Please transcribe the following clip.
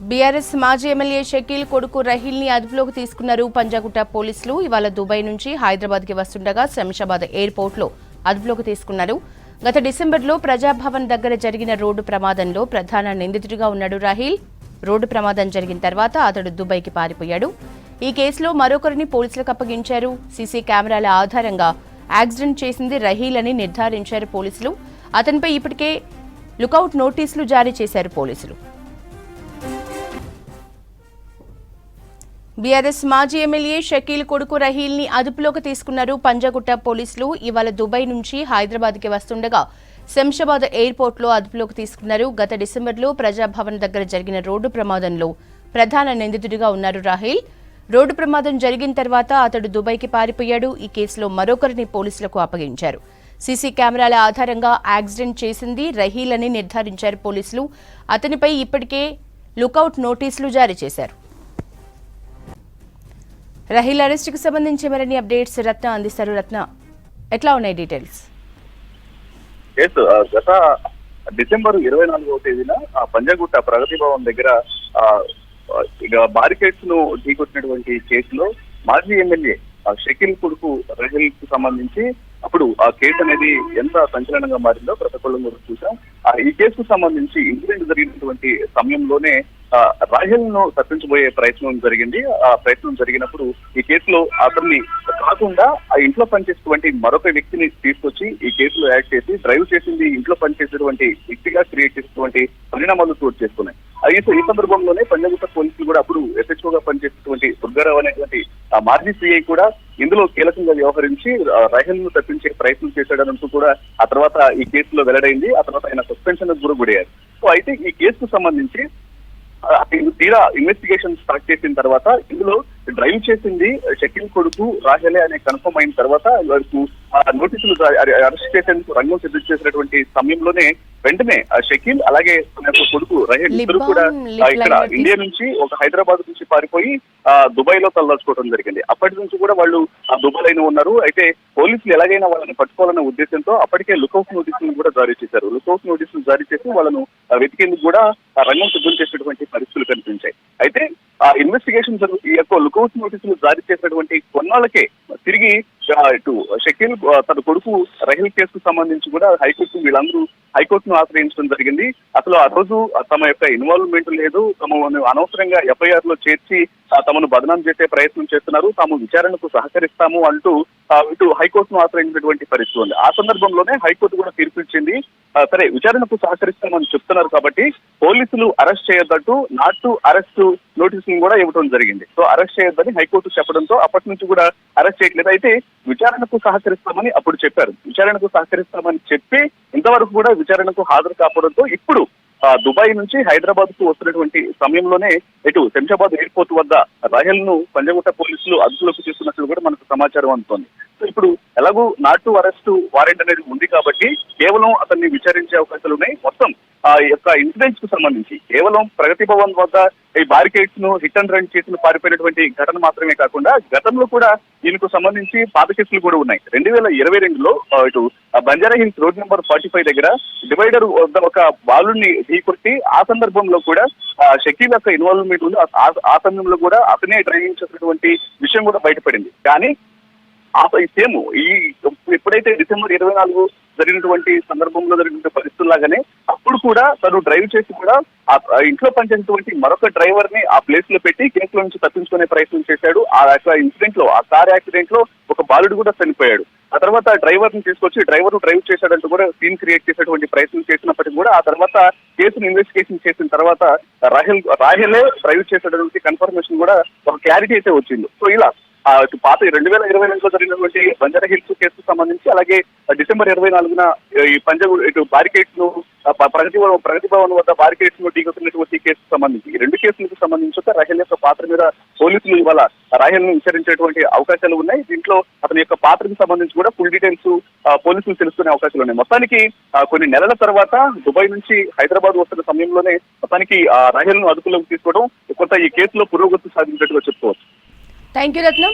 BRS మాజీ MLA Shakeel కొడుకు రహీల్ ని అదుపులోకి తీసుకున్నారు పంజాగుట్ట పోలీసులు. ఇవాళ దుబాయ్ నుంచి హైదరాబాద్ కి వస్తుండగా శంషాబాద్ ఎయిర్పోర్ట్ లో అదుపులోకి తీసుకున్నారు. గత డిసెంబర్లో ప్రజాభవన్ దగ్గర జరిగిన రోడ్డు ప్రమాదంలో ప్రధాన నిందితుడిగా ఉన్నాడు రహీల్. రోడ్డు ప్రమాదం జరిగిన తర్వాత అతడు దుబాయ్కి పారిపోయాడు. ఈ కేసులో మరొకరిని పోలీసులకు అప్పగించారు. సీసీ కెమెరాల ఆధారంగా యాక్సిడెంట్ చేసింది రహీల్ అని నిర్ధారించారు పోలీసులు. అతనిపై ఇప్పటికే లుకౌట్ నోటీసులు జారీ చేశారు పోలీసులు. బీఆర్ఎస్ మాజీ ఎమ్మెల్యే షకీల్ కొడుకు రహీల్ ని అదుపులోకి తీసుకున్నారు పంజాగుట్ట పోలీసులు. ఇవాళ దుబాయ్ నుంచి హైదరాబాద్ కి వస్తుండగా శంషాబాద్ ఎయిర్పోర్ట్ లో అదుపులోకి తీసుకున్నారు. గత డిసెంబర్లో ప్రజాభవన్ దగ్గర జరిగిన రోడ్డు ప్రమాదంలో ప్రధాన నిందితుడిగా ఉన్నారు రహీల్. రోడ్డు ప్రమాదం జరిగిన తర్వాత అతడు దుబాయ్కి పారిపోయాడు. ఈ కేసులో మరొకరిని పోలీసులకు అప్పగించారు. సీసీ కెమెరాల ఆధారంగా యాక్సిడెంట్ చేసింది రహీల్ అని నిర్ధారించారు పోలీసులు. అతనిపై ఇప్పటికే లుకౌట్ నోటీసులు జారీ చేశారు. రహీల్ అరెస్ట్ కు సంబంధించి మరిన్ని అప్డేట్స్ రత్న అందిస్తారు. రత్న, ఎట్లా ఉన్నాయి డీటెయిల్స్? గత డిసెంబర్ 24వ తేదీన పంజాగుట్ట ప్రగతి భవన్ దగ్గర బారికేడ్స్ ను ఢీకొట్టినటువంటి కేసులో మాజీ ఎమ్మెల్యే షకీల్ కొడుకు రహీల్ కు సంబంధించి అప్పుడు ఆ కేసు అనేది ఎంత సంచలనంగా మారిందో ప్రతి ఒక్కళ్ళు చూసాం. ఈ కేసుకు సంబంధించి ఇన్సిడెంట్ జరిగినటువంటి సమయంలోనే రాహెల్ ను తప్పించబోయే ప్రయత్నం జరిగింది. ఆ ప్రయత్నం జరిగినప్పుడు ఈ కేసులో అతన్ని కాకుండా ఆ ఇంట్లో పనిచేసేటువంటి మరొక వ్యక్తిని తీసుకొచ్చి ఈ కేసులో యాడ్ చేసి డ్రైవ్ చేసింది ఇంట్లో పనిచేసేటువంటి వ్యక్తిగా క్రియేట్ చేసేటువంటి పరిణామాలు చోటు చేసుకున్నాయి. ఈ సందర్భంలోనే పంజాగుట్ట పోలీసులు కూడా అప్పుడు ఎస్హెచ్ఓగా పనిచేసేటువంటి దుర్గారావు అనేటువంటి మాజీ సిఐ కూడా ఇందులో కీలకంగా వ్యవహరించి రహీల్ ను తప్పించే ప్రయత్నం చేశాడనంటూ కూడా ఆ తర్వాత ఈ కేసులో వెల్లడైంది. ఆ తర్వాత ఆయన సస్పెన్షన్ గురయ్యారు. సో అయితే ఈ కేసుకు సంబంధించి తీరా ఇన్వెస్టిగేషన్ స్టార్ట్ చేసిన తర్వాత ఇందులో డ్రైవ్ చేసింది షకీల్ కొడుకు రాహెలే అనే కన్ఫర్మ్ అయిన తర్వాత వారికి నోటీసులు అరెస్ట్ చేసేందుకు రంగం సిద్ధం చేసినటువంటి సమయంలోనే వెంటనే షకీల్ అలాగే కొడుకు రహీల్ ఇద్దరు కూడా ఇక్కడ ఇండియా నుంచి ఒక హైదరాబాద్ నుంచి పారిపోయి దుబాయ్ లో తలదాచుకోవడం జరిగింది. అప్పటి నుంచి కూడా వాళ్ళు దుబాయ్ లోనే ఉన్నారు. అయితే పోలీసులు ఎలాగైనా వాళ్ళని పట్టుకోవాలనే ఉద్దేశంతో అప్పటికే లుకౌట్ నోటీసులు కూడా జారీ చేశారు. లుకౌట్ నోటీసులు జారీ చేసి వాళ్ళను వెతికేందుకు కూడా రంగం సిద్ధం చేసేటువంటి పరిస్థితులు కనిపించాయి. అయితే ఆ ఇన్వెస్టిగేషన్ ఈ యొక్క లుకౌట్ నోటీసులు జారీ చేసినటువంటి కొన్నాళ్ళకే తిరిగి ఇటు షకీల్ తన కొడుకు రహీల్ కేసుకు సంబంధించి కూడా హైకోర్టు వీళ్ళందరూ హైకోర్టును ఆశ్రయించడం జరిగింది. అసలు ఆ రోజు తమ యొక్క ఇన్వాల్వ్మెంట్ లేదు, తమను అనవసరంగా ఎఫ్ఐఆర్ లో చేర్చి తమను బదనాం చేసే ప్రయత్నం చేస్తున్నారు, తాము విచారణకు సహకరిస్తాము అంటూ ఇటు హైకోర్టును ఆశ్రయించినటువంటి పరిస్థితి ఉంది. ఆ సందర్భంలోనే హైకోర్టు కూడా తీర్పు ఇచ్చింది. సరే, విచారణకు సహకరిస్తామని చెప్తున్నారు కాబట్టి పోలీసులు అరెస్ట్ చేయొద్దంటూ నాట్ టు అరెస్ట్ నోటీసులు కూడా ఇవ్వడం జరిగింది. సో అరెస్ట్ చేయొద్దని హైకోర్టు చెప్పడంతో అప్పటి నుంచి కూడా అరెస్ట్ చేయట్లేదు. అయితే విచారణకు సహకరిస్తామని అప్పుడు చెప్పారు. విచారణకు సహకరిస్తామని చెప్పి ఇంతవరకు కూడా విచారణకు హాజరు కావడంతో ఇప్పుడు దుబాయ్ నుంచి హైదరాబాద్ కు వస్తున్నటువంటి సమయంలోనే ఇటు శంషాబాద్ ఎయిర్పోర్ట్ వద్ద రాహెల్ ను పంజాగుట్ట పోలీసులు అదుపులోకి తీసుకున్నట్లు కూడా మనకు సమాచారం అందుతోంది. సో ఇప్పుడు ఎలాగూ నాట్ టు అరెస్ట్ వారెంట్ అనేది ఉంది కాబట్టి కేవలం అతన్ని విచారించే అవకాశాలు ఉన్నాయి. మొత్తం ఆ యొక్క ఇన్సిడెంట్స్ కు సంబంధించి కేవలం ప్రగతి భవన్ వద్ద ఈ బారికేడ్స్ ను హిట్ అండ్ రన్ చేసి పారిపోయినటువంటి ఘటన మాత్రమే కాకుండా గతంలో కూడా దీనికి సంబంధించి పాత కేసులు కూడా ఉన్నాయి. 2022లో ఇటు బంజారా హిల్స్ రోడ్ నెంబర్ 45 దగ్గర డివైడర్ వద్ద ఒక బాలుని ఢీకొట్టి ఆ సందర్భంలో కూడా షకీల్ యొక్క ఇన్వాల్వ్మెంట్ ఉంది. ఆ సమయంలో కూడా అతనే డ్రైవింగ్ చేసినటువంటి విషయం కూడా బయటపడింది. కానీ సేమ్ ఈ ఎప్పుడైతే డిసెంబర్ 24 జరిగినటువంటి సందర్భంలో జరిగినటువంటి పరిస్థితుల్లాగానే అప్పుడు కూడా తను డ్రైవ్ చేసి కూడా ఆ ఇంట్లో పనిచేసినటువంటి మరొక డ్రైవర్ ని ఆ ప్లేస్ లో పెట్టి కేసులో నుంచి తప్పించుకునే ప్రయత్నం చేశాడు. ఆ ఇన్సిడెంట్ లో, ఆ కార్ యాక్సిడెంట్ లో ఒక బాలుడు కూడా చనిపోయాడు. ఆ తర్వాత డ్రైవర్ ని తీసుకొచ్చి డ్రైవర్ డ్రైవ్ చేశాడంటూ కూడా సీన్ క్రియేట్ చేసేటువంటి ప్రయత్నం చేసినప్పటికీ కూడా ఆ తర్వాత కేసును ఇన్వెస్టిగేషన్ చేసిన తర్వాత రాహెలే డ్రైవ్ చేసేటటువంటి కన్ఫర్మేషన్ కూడా ఒక క్లారిటీ అయితే వచ్చింది. సో ఇలా పాత 2022లో జరిగినటువంటి బంజారా హిల్స్ కేసుకు సంబంధించి అలాగే డిసెంబర్ 24న ఈ ఇటు బారికేడ్స్ ను ప్రగతి భవన్ వద్ద బారికేడ్స్ ను ఢీకొట్టినటువంటి కేసుకు సంబంధించి ఈ రెండు కేసులకు సంబంధించి రాహెల్ యొక్క పాత్ర మీద పోలీసులు ఇవాళ రాహెల్ ను విచారించేటువంటి అవకాశాలు ఉన్నాయి. దీంట్లో అతని యొక్క పాత్రకు సంబంధించి కూడా ఫుల్ డీటెయిల్స్ పోలీసులు తెలుసుకునే అవకాశాలు ఉన్నాయి. మొత్తానికి కొన్ని నెలల తర్వాత దుబాయ్ నుంచి హైదరాబాద్ వస్తున్న సమయంలోనే మొత్తానికి రాహెల్ ను అదుపులోకి తీసుకోవడం కొంత ఈ కేసులో పురోగతి సాధించినట్టుగా చెప్పుకోవచ్చు. Thank you Ratnam.